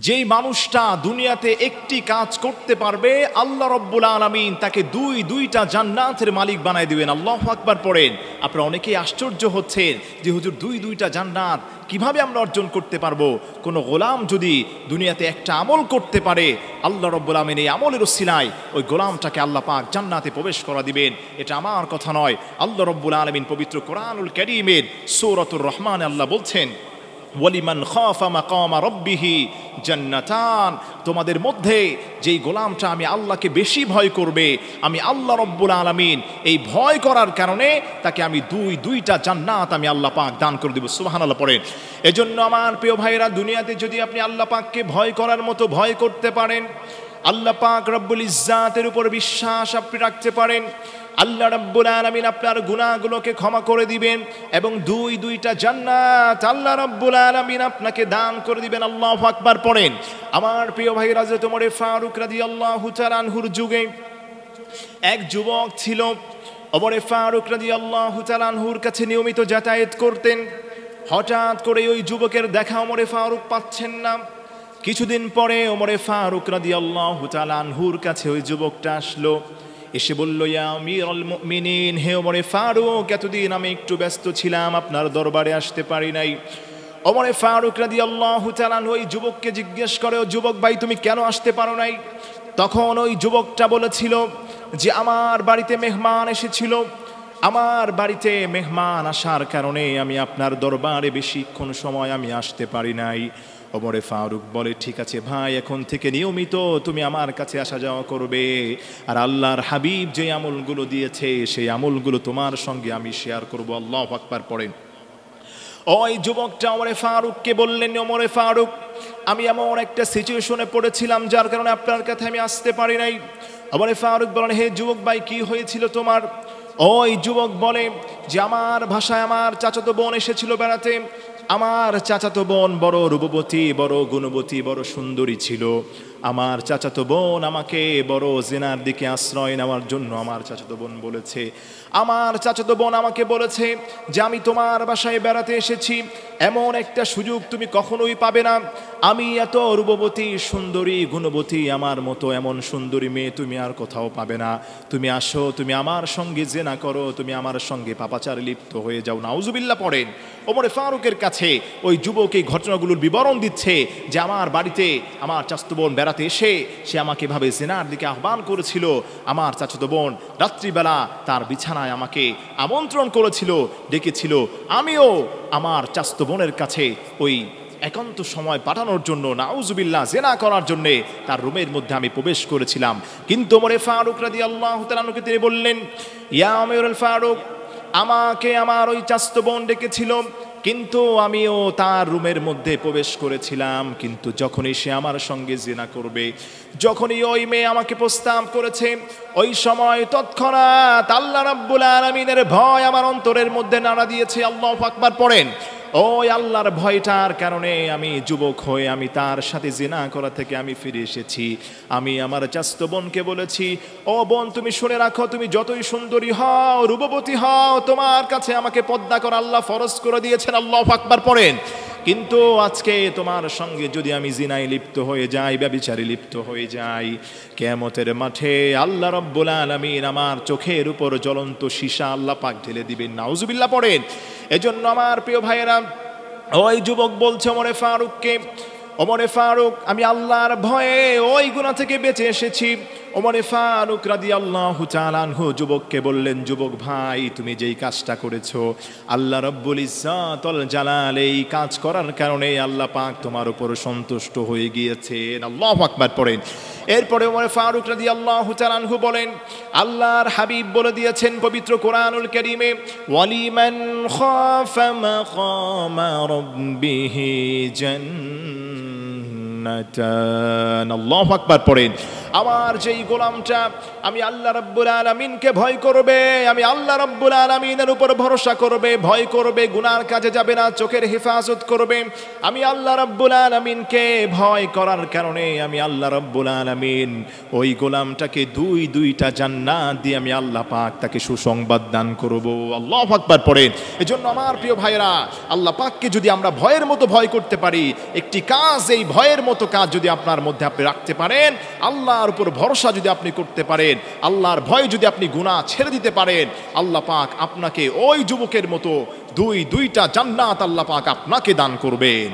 যেই মানুষটা দুনিয়াতে একটি কাজ করতে পারবে আল্লাহ রাব্বুল আলামিন তাকে দুইটা জান্নাতের মালিক বানায় দিবেন। আল্লাহু আকবার পড়েন। আপনারা অনেকেই আশ্চর্য হচ্ছেন যে হুজুর দুইটা জান্নাত কিভাবে আমরা অর্জন করতে পারবো? কোনো গোলাম যদি দুনিয়াতে একটা আমল করতে পারে আল্লাহ রাব্বুল আলামিন এই আমলের ওসিলায় ওই গোলামটাকে আল্লাহ পাক জান্নাতে প্রবেশ করা দিবেন। এটা আমার কথা নয়, আল্লাহ রাব্বুল আলামিন পবিত্র কোরআনুল কারীমের সূরাতুর রহমানে আল্লাহ বলছেন, ওয়ালিমান খাফা মাকামা রাব্বিহি জান্নাতান। তোমাদের মধ্যে যেই গোলামটা আমি আল্লাহকে বেশি ভয় করবে, আমি আল্লাহ রাব্বুল আলামিন এই ভয় করার কারণে তাকে আমি দুইটা জান্নাত আমি আল্লাহ পাক দান করে দেব। সুবহানাল্লাহ পড়েন। এজন্য আমার প্রিয় ভাইরা, দুনিয়াতে যদি আপনি আল্লাহ পাককে ভয় করার মতো ভয় করতে পারেন, আল্লাহ পাক রব্বুল ইজ্জাতের উপর বিশ্বাস আপনি রাখতে পারেন, আল্লাহ রাব্বুল আলামিন আপনার গুনাহগুলোকে ক্ষমা করে দিবেন এবং দুইটা জান্নাত আল্লাহ রাব্বুল আলামিন আপনাকে দান করে দিবেন। আল্লাহু আকবার পড়েন। আমার প্রিয় ভাই, হযরত ওমর ফারুক রাদিয়াল্লাহু তাআলা আনহুর যুগে এক যুবক ছিল। ওমর ফারুক রাদিয়াল্লাহু তাআলা আনহুর কাছে নিয়মিত যাতায়াত করতেন। হঠাৎ করে ওই যুবকের দেখা ওমর ফারুক পাচ্ছেন না। কিছুদিন পরে ওমর ফারুক রাদিয়াল্লাহু তাআলা আনহুর কাছে ওই যুবকটা আসলো, এসে বলল, ইয়া আমিরুল মুমিনিন, হে ওমর ফারুক, এতদিন আমি একটু ব্যস্ত ছিলাম, আপনার দরবারে আসতে পারি নাই। ওমর ফারুক রাদিয়াল্লাহু তাআলা ওই যুবককে জিজ্ঞেস করে, ও যুবক ভাই, তুমি কেন আসতে পারো নাই? তখন ওই যুবকটা বলেছিল যে আমার বাড়িতে মেহমান এসেছিল, আমার বাড়িতে মেহমান আসার কারণে আমি আপনার দরবারে বেশিক্ষণ সময় আমি আসতে পারি নাই। ওমর ফারুক বলে, ঠিক আছে ভাই, এখন থেকে নিয়মিত তুমি আমার কাছে আসা যাওয়া করবে, আর আল্লাহর হাবিব যে আমলগুলো দিয়েছে সেই আমলগুলো তোমার সঙ্গে আমি শেয়ার করব। আল্লাহু আকবার পড়েন। ওই যুবকটা ওমর ফারুককে বললেন, ওমর ফারুক, আমি এমন একটা সিচুয়েশনে পড়েছিলাম যার কারণে আপনার কাছে আমি আসতে পারি নাই। ওমর ফারুক বলেন, হে যুবক ভাই, কি হয়েছিল তোমার? ওই যুবক বলে যে আমার ভাষায় আমার চাচাতো বোন এসেছিল বেড়াতে। আমার চাচাতো বোন বড় রূপবতী, বড় গুণবতী, বড় সুন্দরী ছিল। আমার চাচাতো বোন আমাকে বড় জিনার দিকে আশ্রয় নেওয়ার জন্য আমার চাচাতো বোন বলেছে। আমার চাচাতো বোন আমাকে বলেছে যে আমি তোমার বাসায় বেড়াতে এসেছি, এমন একটা সুযোগ তুমি কখনোই পাবে না। আমি এত রূপবতী, সুন্দরী, গুণবতী, আমার মতো এমন সুন্দরী মেয়ে তুমি আর কোথাও পাবে না। তুমি আসো, তুমি আমার সঙ্গে জেনা করো, তুমি আমার সঙ্গে পাপাচারে লিপ্ত হয়ে যাও। নাউজুবিল্লাহ পড়েন। ওমর ফারুকের কাছে ওই যুবক এই ঘটনাগুলোর বিবরণ দিচ্ছে যে আমার বাড়িতে আমার চাচাতো বোন বেড়াতে এসে সে আমাকে এভাবে জেনার দিকে আহ্বান করেছিল। আমার চাচাতো বোন রাত্রিবেলা তার বিছানায় আমাকে আমন্ত্রণ করেছিল, ডেকেছিল। আমিও আমার চাচাতো বোনের কাছে ওই একান্ত সময় পাঠানোর জন্য, নাউজুবিল্লাহ, জেনা করার জন্য তার রুমের মধ্যে আমি প্রবেশ করেছিলাম। কিন্তু ওমর ফারুক রাদিয়াল্লাহু তাআলা আনহুকে তিনি বললেন, ইয়া আমিরুল ফারুক, আমাকে আমার ওই চাচাতো বোন ডেকেছিল, কিন্তু আমিও তার রুমের মধ্যে প্রবেশ করেছিলাম। কিন্তু যখনই সে আমার সঙ্গে জিনা করবে, যখনই ওই মেয়ে আমাকে প্রস্তাব করেছে, ওই সময় তৎক্ষণাৎ আল্লাহ রাব্বুল আলামিনের ভয় আমার অন্তরের মধ্যে নাড়া দিয়েছে। আল্লাহু আকবার পড়েন। ওই আল্লাহর ভয়টার কারণে আমি যুবক হয়ে আমি তার সাথে জিনা করা থেকে আমি ফিরে এসেছি। আমি আমার চাচাতো বোনকে বলেছি, ও বোন, তুমি শুনে রাখো, তুমি যতই সুন্দরী হও, রূপবতী হও, তোমার কাছে আমাকে পর্দা করা আল্লাহ ফরজ করে দিয়েছেন। আল্লাহু আকবার পড়েন। কিন্তু আজকে তোমার সঙ্গে যদি আমি জিনায় লিপ্ত হয়ে যাই, ব্যভিচারে লিপ্ত হয়ে যাই, কিয়ামতের মাঠে আল্লাহ রাব্বুল আলামিন আমার চোখের উপর জ্বলন্ত সীসা আল্লাহ পাক ঢেলে দিবেন। নাউজুবিল্লাহ পড়েন। এজন্য আমার প্রিয় ভাইয়েরা, ওই যুবক বলছে ওমর ফারুককে, ওমর ফারুক, আমি আল্লাহর ভয়ে ওই গুনাহ থেকে বেঁচে এসেছি। ওমর ফারুক রাদিয়াল্লাহু তাআলা আনহু যুবককে বললেন, যুবক ভাই, তুমি যেই কাজটা করেছো, আল্লাহ রাব্বুল ইজ্জাতুল জালাল এই কাজ করার কারণে আল্লাহ পাক তোমার উপর সন্তুষ্ট হয়ে গিয়েছেন। আল্লাহু আকবার পড়েন। এরপরে ওমর ফারুক রাদিয়াল্লাহু তাআলা আনহু বলেন, আল্লাহর হাবিব বলে দিয়েছেন পবিত্র কোরআনুল কারীমে, ওয়ালিমান খাফা মাকামা রাব্বিহি জান্নাতান। আল্লাহু আকবার পড়েন। আমার যেই গোলামটা আমি আল্লাহ রাব্বুল আলামিনকে ভয় করবে, আমি আল্লাহ রাব্বুল আলামিনের উপর ভরসা করবে, ভয় করবে, গুনার কাজে যাবে না, চোখের হেফাজত করবে, আমি আল্লাহ রাব্বুল আলামিনকে ভয় করার কারণে আমি আল্লাহ রাব্বুল আলামিন ওই গোলামটাকে দুইটা জান্নাত দিয়ে আমি আল্লাহ পাক তাকে সুসংবাদ দান করব। আল্লাহু আকবার পড়েন। এজন্য আমার প্রিয় ভাইরা, আল্লাহ পাককে যদি আমরা ভয়ের মতো ভয় করতে পারি, একটি কাজ, এই ভয়ের মতো কাজ যদি আপনার মধ্যে আপনি রাখতে পারেন, আল্লাহর উপর ভরসা যদি আপনি করতে পারেন, আল্লাহর ভয় যদি আপনি গুনাহ ছেড়ে দিতে পারেন, আল্লাহ পাক আপনাকে ওই যুবকের মতো দুইটা জান্নাত আল্লাহ পাক আপনাকে দান করবেন।